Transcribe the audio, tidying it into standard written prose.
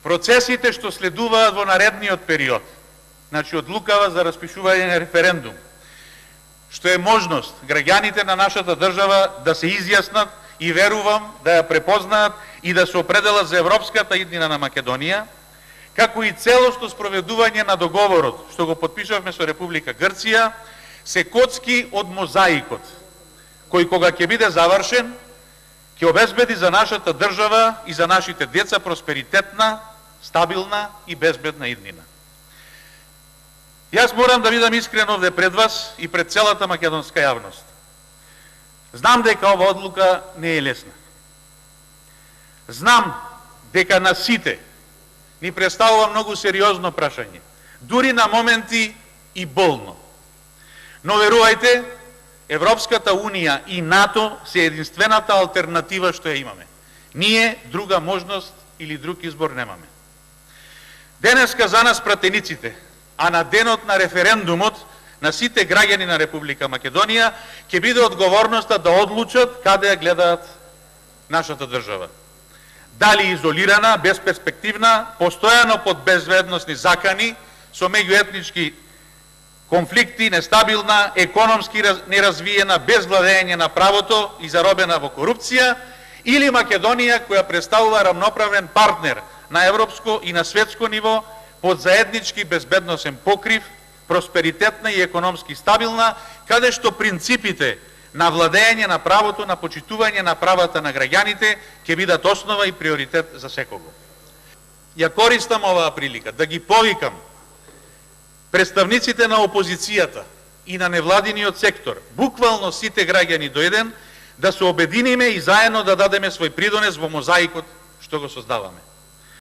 Процесите што следуваат во наредниот период, значи одлукава за распишување на референдум, што е можност граѓаните на нашата држава да се изјаснат и верувам да ја препознаат и да се определат за европската иднина на Македонија, како и целосно спроведување на договорот што го потпишавме со Република Грција, се коцки од мозаикот, кој кога ќе биде завршен, ќе обезбеди за нашата држава и за нашите деца просперитетна, стабилна и безбедна иднина. Јас морам да бидам искрен овде пред вас и пред целата македонска јавност. Знам дека ова одлука не е лесна. Знам дека на сите ни представува многу сериозно прашање, дури на моменти и болно. Но верувајте, Европската Унија и НАТО се единствената алтернатива што ја имаме. Ние друга можност или друг избор немаме. Денеска за нас пратениците, а на денот на референдумот на сите граѓани на Република Македонија ќе биде одговорноста да одлучат каде ја гледаат нашата држава. Дали изолирана, безперспективна, постојано под безбедносни закани, со меѓуетнички конфликти, нестабилна, економски неразвиена, без владење на правото и заробена во корупција, или Македонија која представува рамноправен партнер на европско и на светско ниво под заеднички безбедносен покрив, просперитетна и економски стабилна, каде што принципите на владење на правото, на почитување на правата на граѓаните ќе бидат основа и приоритет за секого. Ја користам оваа прилика да ги повикам представниците на опозицијата и на невладиниот сектор, буквално сите граѓани до еден, да се обединиме и заедно да дадеме свој придонес во мозаикот што го создаваме.